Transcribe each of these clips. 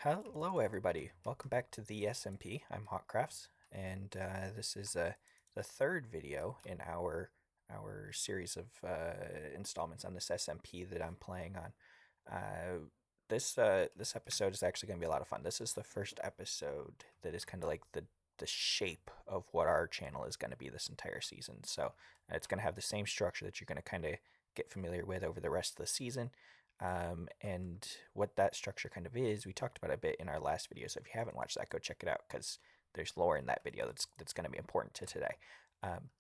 Hello, everybody. Welcome back to the SMP. I'm Hotcrafts, and this is the third video in our series of installments on this SMP that I'm playing on. This episode is actually going to be a lot of fun. This is the first episode that is kind of like the shape of what our channel is going to be this entire season. So it's going to have the same structure that you're going to kind of get familiar with over the rest of the season. And what that structure kind of is, we talked about a bit in our last video. So if you haven't watched that, go check it out because there's lore in that video that's going to be important to today.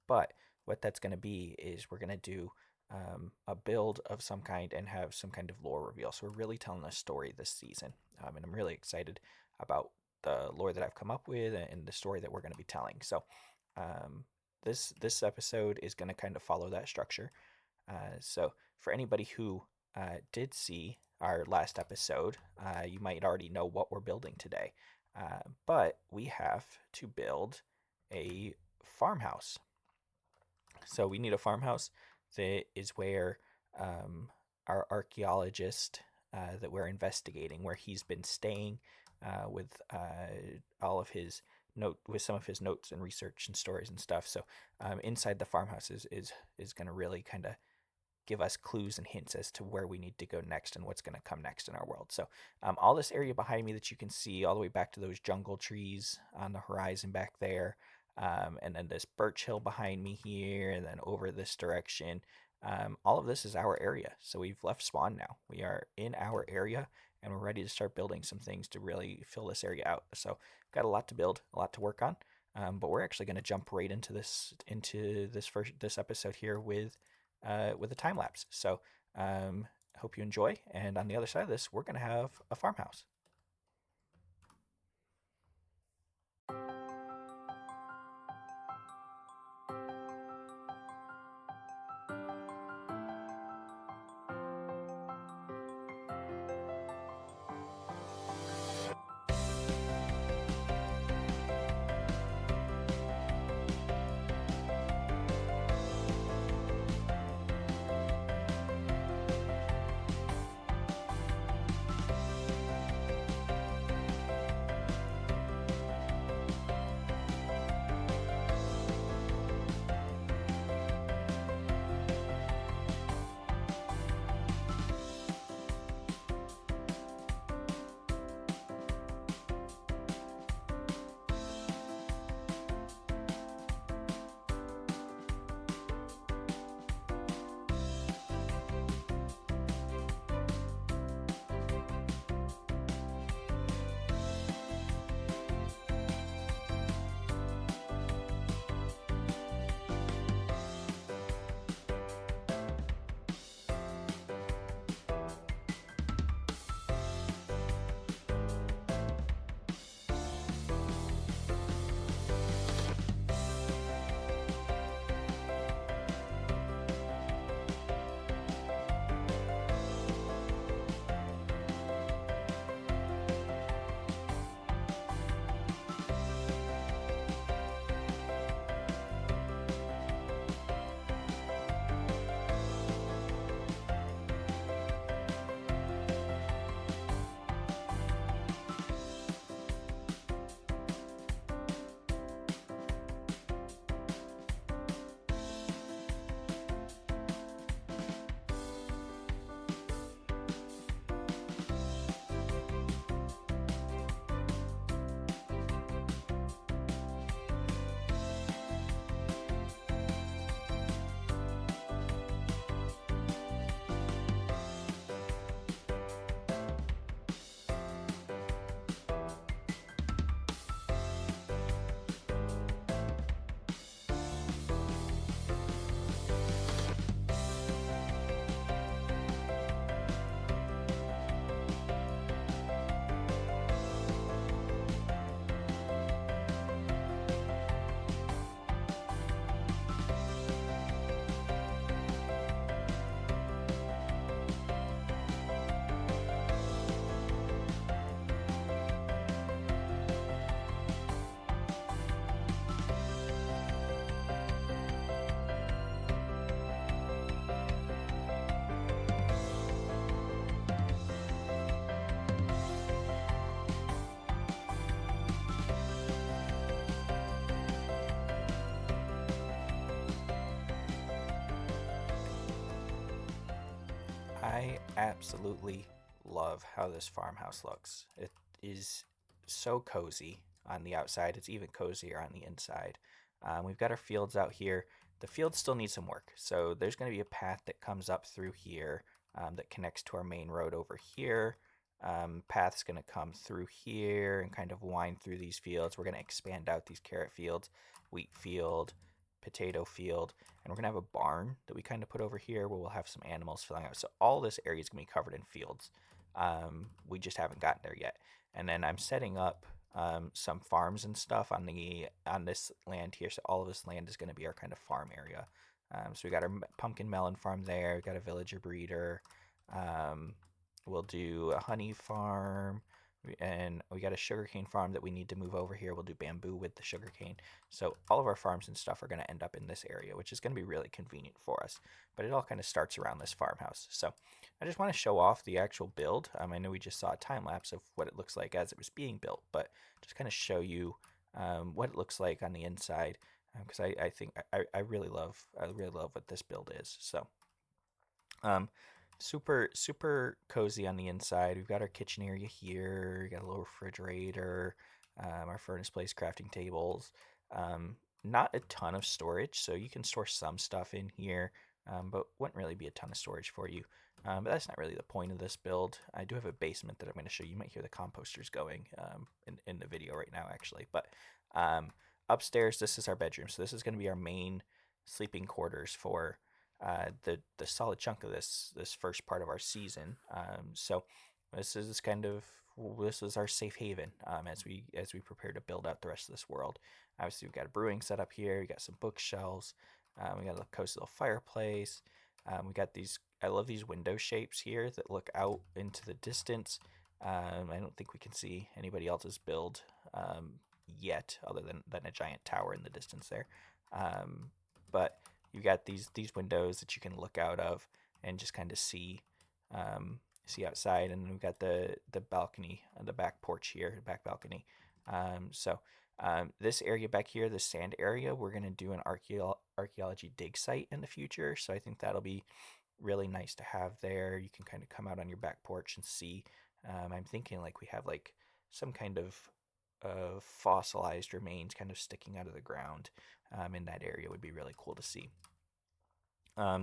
But what that's going to be is we're going to do a build of some kind and have some kind of lore reveal. So we're really telling a story this season, and I'm really excited about the lore that I've come up with and the story that we're going to be telling. So this episode is going to kind of follow that structure. So for anybody who did see our last episode, you might already know what we're building today. But we have to build a farmhouse. So we need a farmhouse that is where our archaeologist that we're investigating, where he's been staying with all of his with some of his notes and research and stories and stuff. So inside the farmhouse is going to really kind of give us clues and hints as to where we need to go next and what's going to come next in our world. So all this area behind me that you can see all the way back to those jungle trees on the horizon back there, and then this birch hill behind me here, and then over this direction, all of this is our area. So we've left spawn now. We are in our area and we're ready to start building some things to really fill this area out. So we've got a lot to build, a lot to work on, but we're actually going to jump right into this episode here with a time lapse. So hope you enjoy. And on the other side of this, we're going to have a farmhouse. I absolutely love how this farmhouse looks. It is so cozy on the outside. It's even cozier on the inside. We've got our fields out here. The fields still need some work. So there's going to be a path that comes up through here that connects to our main road over here. Path's going to come through here and kind of wind through these fields. We're going to expand out these carrot fields, wheat field, potato field, and we're going to have a barn that we kind of put over here where we'll have some animals filling out. So all this area is going to be covered in fields. We just haven't gotten there yet. And then I'm setting up some farms and stuff on this land here. So all of this land is going to be our kind of farm area. So we got our pumpkin melon farm there. We got a villager breeder. We'll do a honey farm, and we got a sugarcane farm that we need to move over here. We'll do bamboo with the sugarcane. So all of our farms and stuff are going to end up in this area, which is going to be really convenient for us. But it all kind of starts around this farmhouse. So I just want to show off the actual build. I know we just saw a time lapse of what it looks like as it was being built, but just kind of show you what it looks like on the inside, because I think I really love what this build is. So super cozy on the inside. We've got our kitchen area here. We got a little refrigerator, our furnace place, crafting tables. Not a ton of storage, so you can store some stuff in here, but wouldn't really be a ton of storage for you. But that's not really the point of this build. I do have a basement that I'm going to show you. You might hear the composters going in the video right now, actually. But upstairs, this is our bedroom. So this is going to be our main sleeping quarters for the solid chunk of this first part of our season. So this is our safe haven as we prepare to build out the rest of this world. Obviously, we've got a brewing set up here. We got some bookshelves. We got a cozy little fireplace. We got these. I love these window shapes here that look out into the distance. I don't think we can see anybody else's build yet, other than a giant tower in the distance there. But you got these windows that you can look out of and just kind of see outside, and then we've got the balcony, the back porch here, the back balcony. This area back here, the sand area, we're gonna do an archaeology dig site in the future. So I think that'll be really nice to have there. You can kind of come out on your back porch and see. I'm thinking like we have like some kind of fossilized remains kind of sticking out of the ground in that area. Would be really cool to see.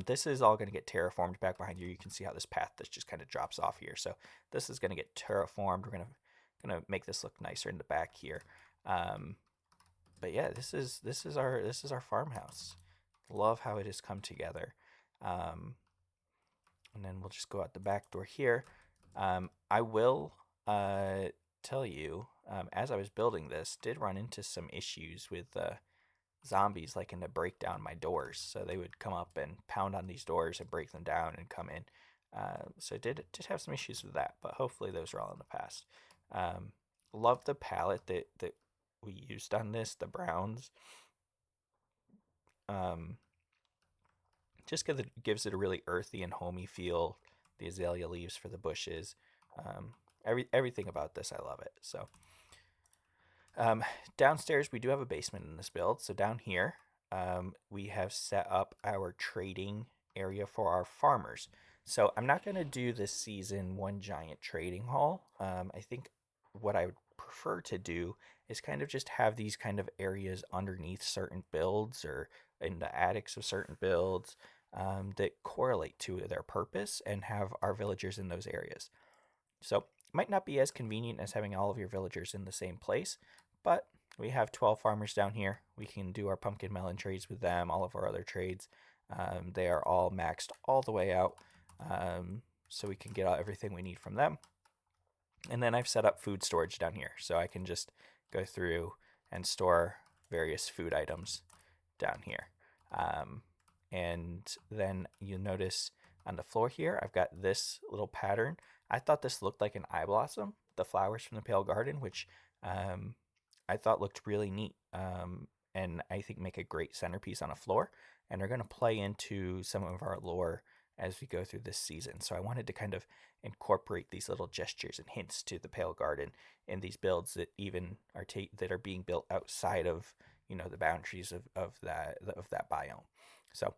This is all going to get terraformed back behind you. You can see how this path just kind of drops off here. So this is going to get terraformed. We're gonna make this look nicer in the back here. But yeah, this is our farmhouse. Love how it has come together. And then we'll just go out the back door here. I will tell you, as I was building this, did run into some issues with zombies liking to break down my doors. So they would come up and pound on these doors and break them down and come in. So I did have some issues with that, but hopefully those are all in the past. Love the palette that we used on this, the browns. Just because it gives it a really earthy and homey feel. The azalea leaves for the bushes. Everything about this, I love it. So downstairs, we do have a basement in this build. So down here, we have set up our trading area for our farmers. So I'm not going to do this season one giant trading hall. I think what I would prefer to do is kind of just have these kind of areas underneath certain builds or in the attics of certain builds that correlate to their purpose and have our villagers in those areas. So it might not be as convenient as having all of your villagers in the same place, but we have 12 farmers down here. We can do our pumpkin melon trades with them, all of our other trades. They are all maxed all the way out, so we can get everything we need from them. And then I've set up food storage down here, so I can just go through and store various food items down here. And then you'll notice on the floor here, I've got this little pattern. I thought this looked like an eye blossom, the flowers from the Pale Garden, which I thought looked really neat, and I think make a great centerpiece on a floor. And they're going to play into some of our lore as we go through this season. So I wanted to kind of incorporate these little gestures and hints to the Pale Garden in these builds that even are that are being built outside of the boundaries of that biome. So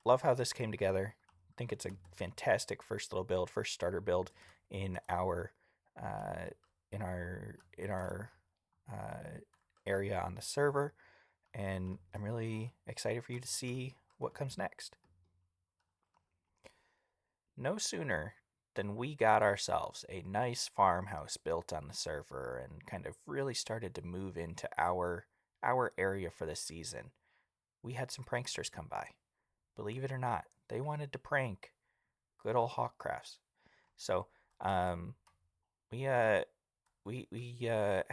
love how this came together. think it's a fantastic first little build, first starter build in our uh, in our uh, area on the server, and I'm really excited for you to see what comes next. No sooner than we got ourselves a nice farmhouse built on the server and kind of really started to move into our area for the season, we had some pranksters come by. Believe it or not, they wanted to prank good old Hawkcrafts. So um, we had Right to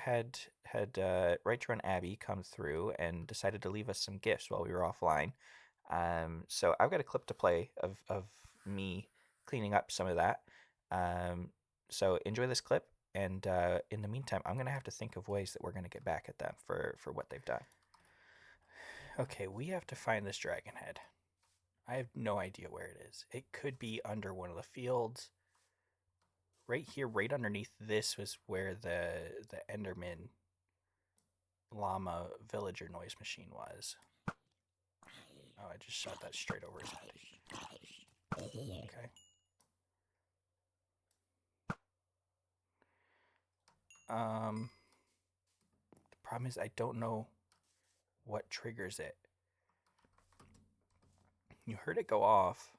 Run Abby come through and decided to leave us some gifts while we were offline. So I've got a clip to play of me cleaning up some of that. Um, so enjoy this clip, and in the meantime, I'm gonna have to think of ways that we're gonna get back at them for what they've done. Okay, we have to find this dragon head. I have no idea where it is. It could be under one of the fields. Right here, right underneath this was where the Enderman llama villager noise machine was. Oh, I just shot that straight over his head. Okay. The problem is I don't know what triggers it. You heard it go off.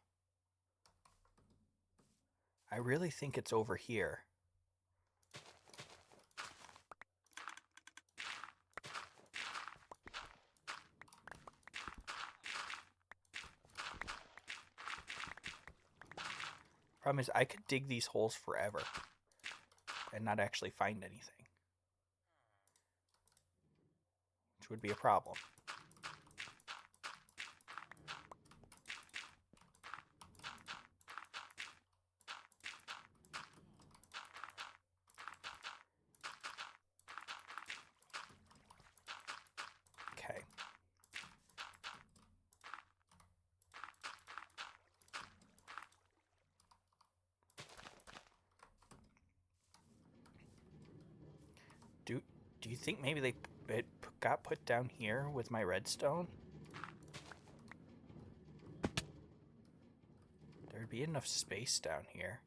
I really think it's over here. Problem is I could dig these holes forever and not actually find anything, which would be a problem. Okay. Do you think maybe it got put down here with my redstone? There'd be enough space down here.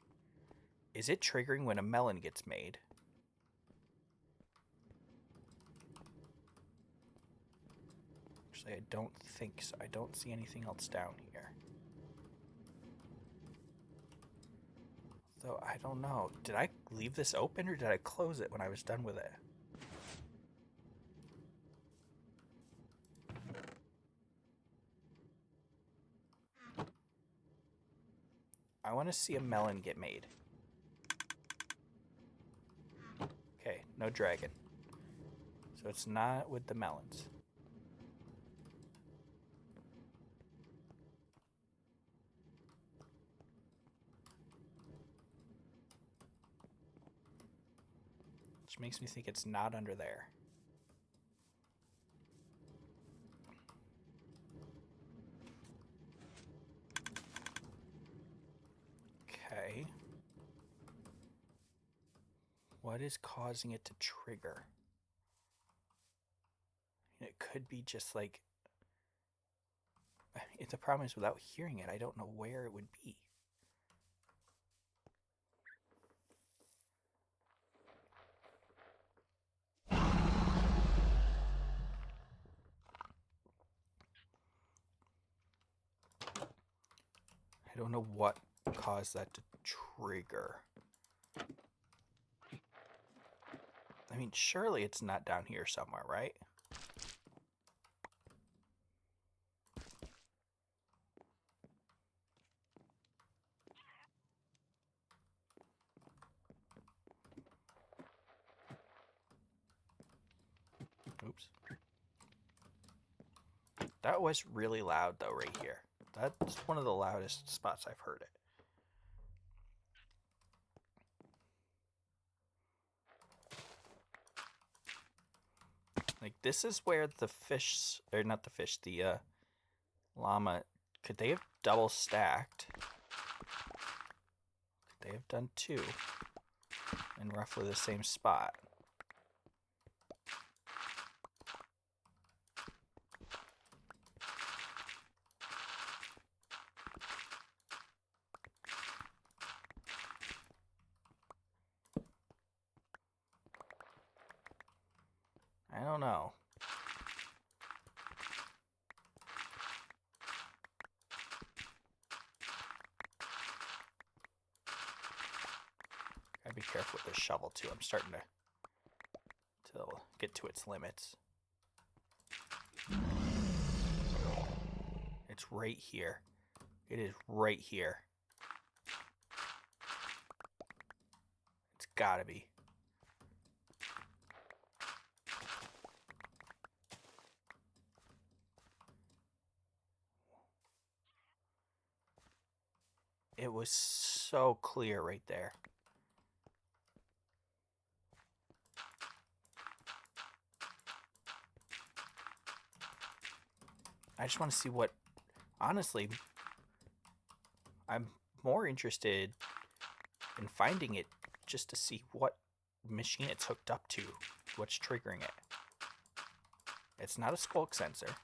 Is it triggering when a melon gets made? Actually, I don't think so. I don't see anything else down here. Though I don't know. Did I leave this open or did I close it when I was done with it? I want to see a melon get made. Okay, no dragon. So it's not with the melons. Which makes me think it's not under there. Okay. What is causing it to trigger? It could be just like... The problem is without hearing it, I don't know where it would be. I don't know what caused that to trigger. I mean, surely it's not down here somewhere, right? Oops. That was really loud, though, right here. That's one of the loudest spots I've heard it. Like, this is where the fish, or not the fish, the llama, could they have double stacked? Could they have done two in roughly the same spot? I don't know. Gotta be careful with this shovel too. I'm starting to get to its limits. It's right here. It is right here. It's gotta be. It was so clear right there. I just want to see what, honestly, I'm more interested in finding it just to see what machine it's hooked up to, what's triggering it. It's not a squelch sensor.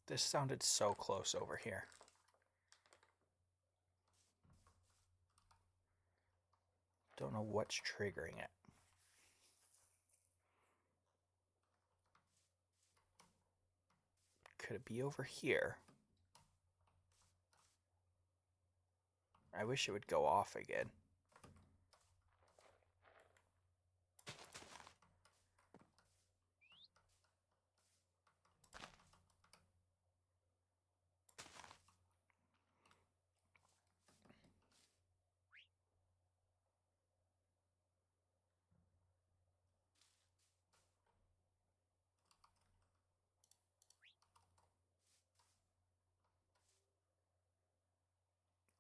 This sounded so close over here. Don't know what's triggering it. Could it be over here? I wish it would go off again.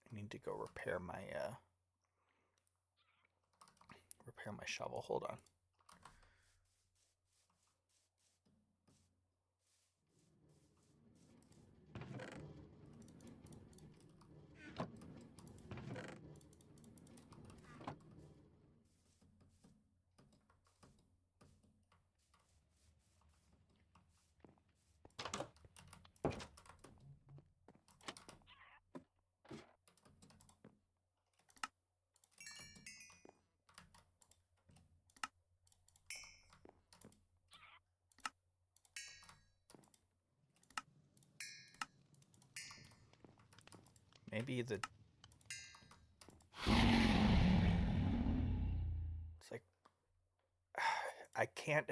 I need to go repair my shovel. Hold on. Maybe it's like, I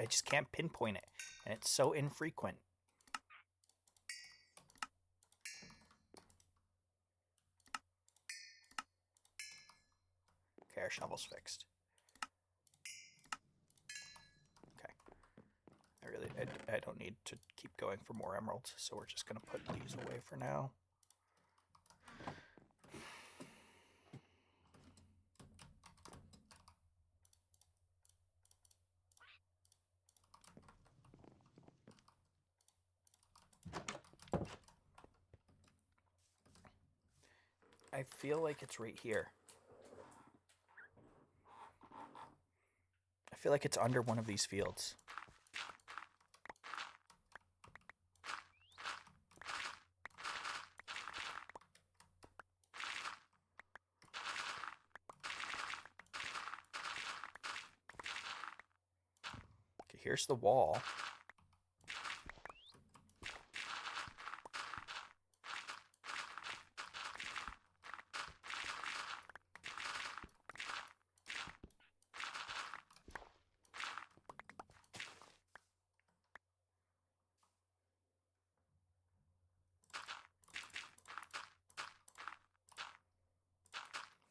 just can't pinpoint it. And it's so infrequent. Okay, our shovel's fixed. Okay. I don't need to keep going for more emeralds, so we're just going to put these away for now. I feel like it's right here. feel like it's under one of these fields. Okay, here's the wall.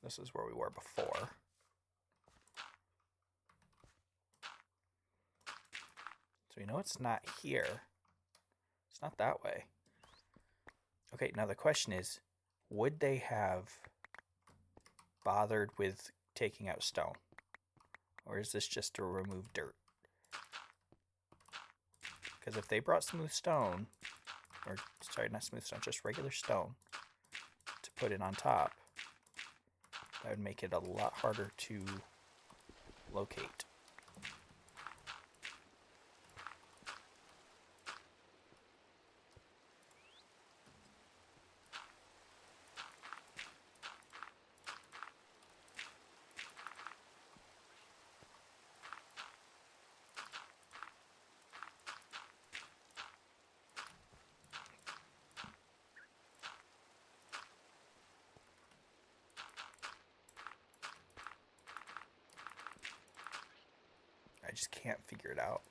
This is where we were before. So we know it's not here. It's not that way. Okay, now the question is, would they have bothered with taking out stone? Or is this just to remove dirt? Because if they brought smooth stone, or sorry, not smooth stone, just regular stone, to put it on top, that would make it a lot harder to locate. I just can't figure it out.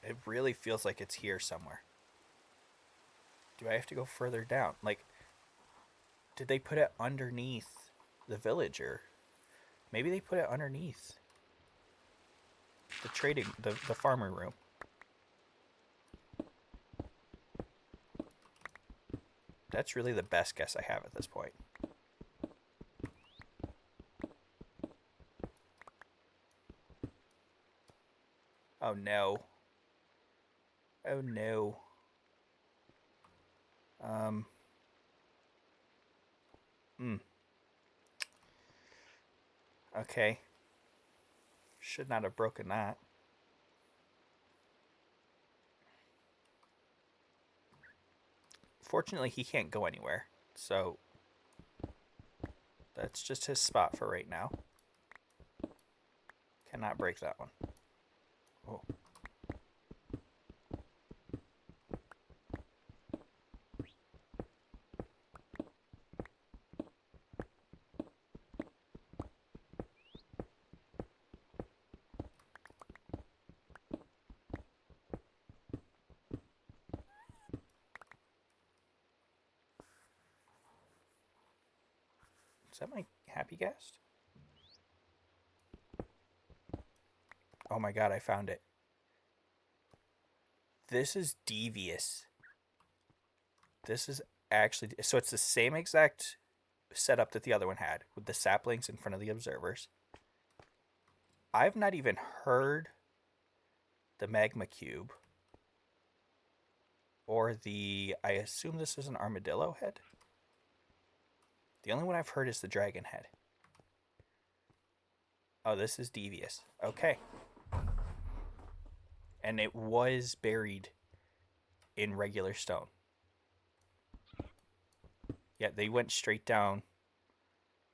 It really feels like it's here somewhere. Do I have to go further down? Like, did they put it underneath the villager? Maybe they put it underneath the farmer room. That's really the best guess I have at this point. Oh no. Oh no. Okay. Should not have broken that. Fortunately, he can't go anywhere, so that's just his spot for right now. Cannot break that one. Oh. Is that my happy guest? Oh my god, I found it. This is devious. This is actually... So it's the same exact setup that the other one had, with the saplings in front of the observers. I've not even heard the magma cube. Or the... I assume this is an armadillo head? The only one I've heard is the dragon head. Oh, this is devious. Okay. And it was buried in regular stone. Yeah, they went straight down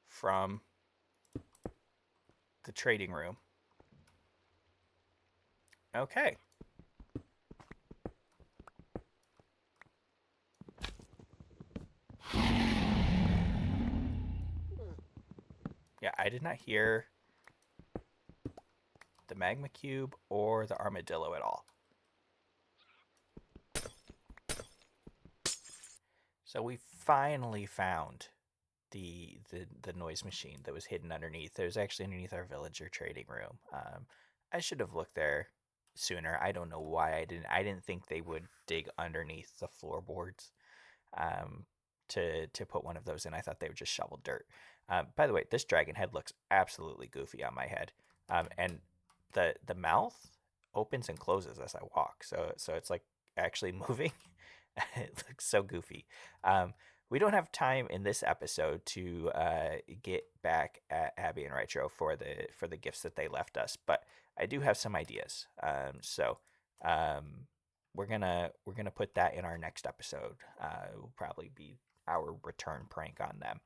from the trading room. Okay. Yeah, I did not hear the magma cube or the armadillo at all. So we finally found the noise machine that was hidden underneath. It was actually underneath our villager trading room. I should have looked there sooner. I don't know why I didn't. I didn't think they would dig underneath the floorboards to put one of those in. I thought they would just shovel dirt. By the way, this dragon head looks absolutely goofy on my head, and the mouth opens and closes as I walk. So it's like actually moving. It looks so goofy. We don't have time in this episode to get back at Abby and Retro for the gifts that they left us, but I do have some ideas. So um, we're gonna put that in our next episode. It will probably be our return prank on them.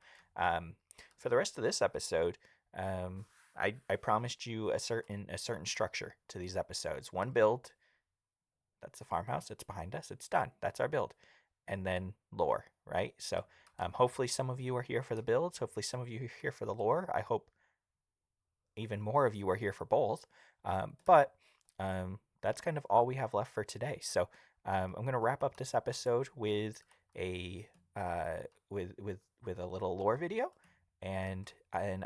For the rest of this episode, I promised you a certain structure to these episodes. One build. That's the farmhouse. It's behind us. It's done. That's our build. And then lore, right? So hopefully some of you are here for the builds. Hopefully some of you are here for the lore. I hope even more of you are here for both. But that's kind of all we have left for today. So I'm going to wrap up this episode with a with a little lore video, and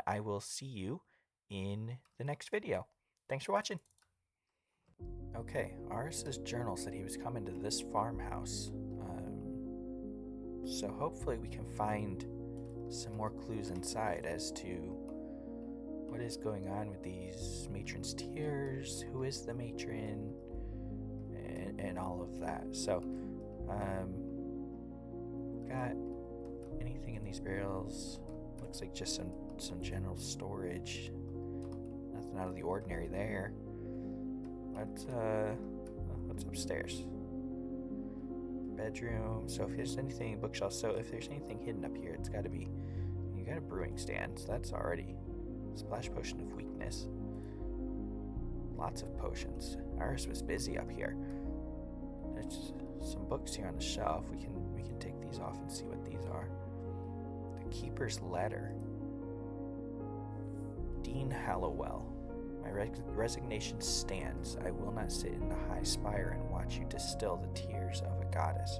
I will see you in the next video. Thanks for watching. Okay, Aris's journal said he was coming to this farmhouse. So hopefully we can find some more clues inside as to what is going on with these matron's tears, who is the matron, and all of that. So, got anything in these barrels? Looks like just some general storage. Nothing out of the ordinary there. What's upstairs? Bedroom. So if there's anything, bookshelf. So if there's anything hidden up here, it's got to be. You got a brewing stand. So that's already splash potion of weakness. Lots of potions. Iris was busy up here. There's some books here on the shelf. We can take these off and see what these are. The Keeper's Letter. Dean Hallowell. My resignation stands. I will not sit in the high spire and watch you distill the tears of a goddess.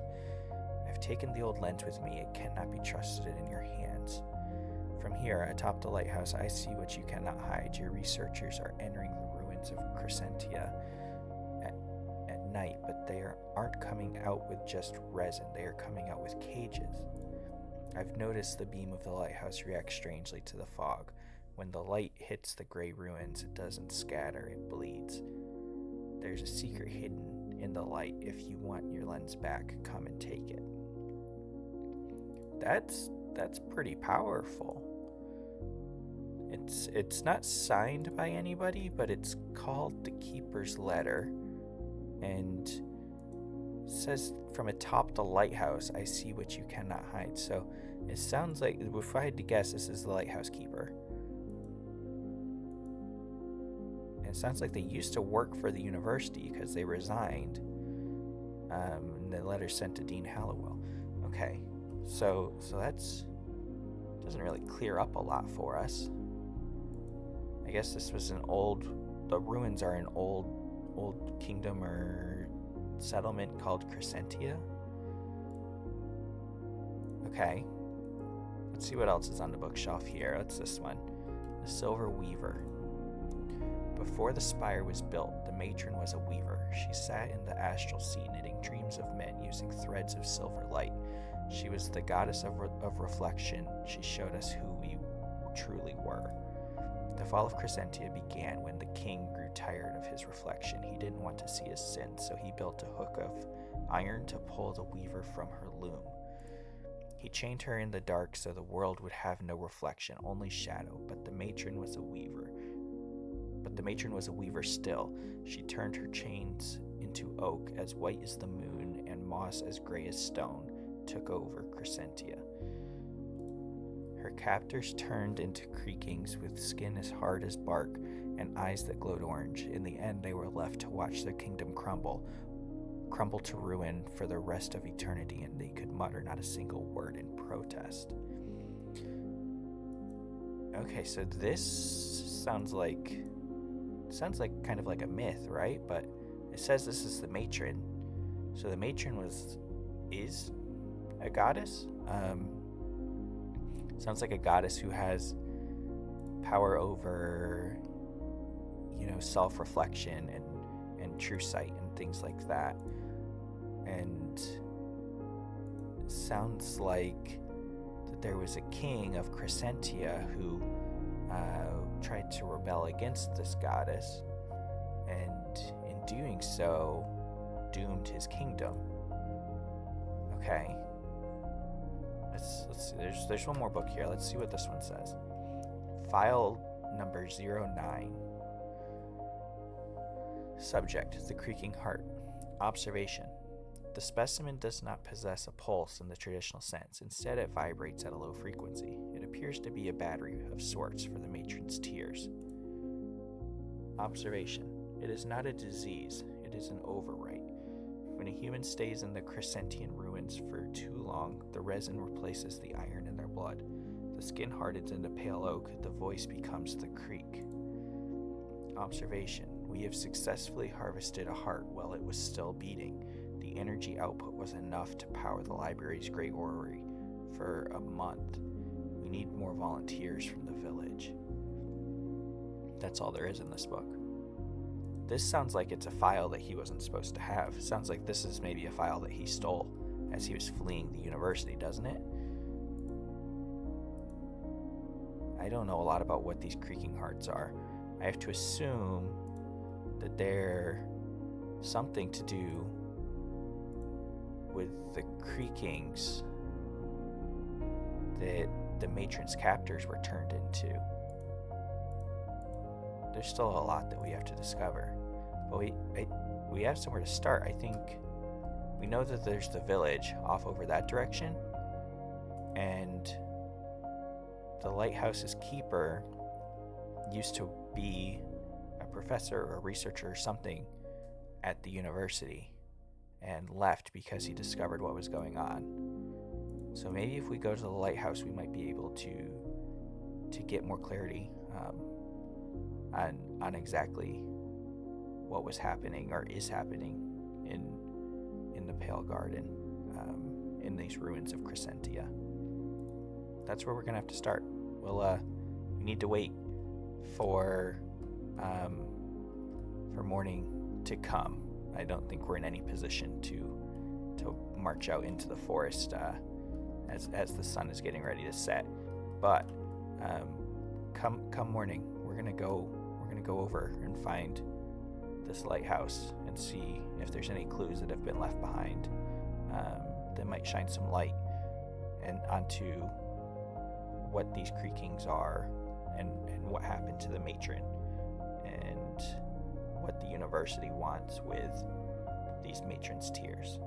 I've taken the old lens with me. It cannot be trusted in your hands. From here, atop the lighthouse, I see what you cannot hide. Your researchers are entering the ruins of Crescentia at night, but they aren't coming out with just resin. They are coming out with cages. I've noticed the beam of the lighthouse react strangely to the fog. When the light hits the gray ruins, it doesn't scatter, it bleeds. There's a secret hidden in the light. If you want your lens back, come and take it. That's pretty powerful. It's not signed by anybody, but it's called The Keeper's Letter, and says, from atop the lighthouse, I see what you cannot hide. So it sounds like, if I had to guess, this is the lighthouse keeper. It sounds like they used to work for the university because they resigned. And the letter sent to Dean Hallowell. Okay, so that's doesn't really clear up a lot for us. I guess this was the ruins are an old kingdom or settlement called Crescentia. Okay, let's see what else is on the bookshelf here. What's this one? The Silver Weaver. Before the spire was built, the matron was a weaver. She sat in the astral sea, knitting dreams of men using threads of silver light. She was the goddess of reflection. She showed us who we truly were. The Fall of Crescentia began when the king grew tired of his reflection. He didn't want to see his sins, so he built a hook of iron to pull the weaver from her loom. He chained her in the dark so the world would have no reflection, only shadow, but the matron was a weaver. But the matron was a weaver still. She turned her chains into oak as white as the moon and moss as gray as stone, took over Crescentia. Her captors turned into creakings with skin as hard as bark and eyes that glowed orange. In the end, they were left to watch their kingdom crumble to ruin for the rest of eternity, and they could mutter not a single word in protest. Okay, so this sounds like kind of like a myth, right? But it says this is the matron. So the matron is a goddess. Sounds like a goddess who has power over, self-reflection and true sight and things like that. And sounds like that there was a king of Crescentia who tried to rebel against this goddess, and in doing so doomed his kingdom. Okay. Let's see. There's one more book here. Let's see what this one says. File number 09. Subject: the creaking heart. Observation: the specimen does not possess a pulse in the traditional sense. Instead, it vibrates at a low frequency. It appears to be a battery of sorts for the matron's tears. Observation: it is not a disease, it is an overwrite. When a human stays in the Crescentian ruins for too long, the resin replaces the iron in their blood. The skin hardens into pale oak, the voice becomes the creak. Observation: we have successfully harvested a heart while it was still beating. The energy output was enough to power the library's great orrery for a month. We need more volunteers from the village. That's all there is in this book. This sounds like it's a file that he wasn't supposed to have. Sounds like this is maybe a file that he stole as he was fleeing the university, doesn't it? I don't know a lot about what these creaking hearts are. I have to assume that they're something to do with the creakings that the matron's captors were turned into. There's still a lot that we have to discover, but we have somewhere to start. I think we know that there's the village off over that direction, and the lighthouse's keeper used to be a professor or a researcher or something at the university and left because he discovered what was going on. So maybe if we go to the lighthouse, we might be able to get more clarity on exactly what was happening or is happening in the Pale Garden, in these ruins of Crescentia. That's where we're gonna have to start. We need to wait for morning to come. I don't think we're in any position to march out into the forest as the sun is getting ready to set. But come morning, we're gonna go over and find this lighthouse and see if there's any clues that have been left behind that might shine some light and onto what these creakings are and what happened to the matron and what the university wants with these matron's tears.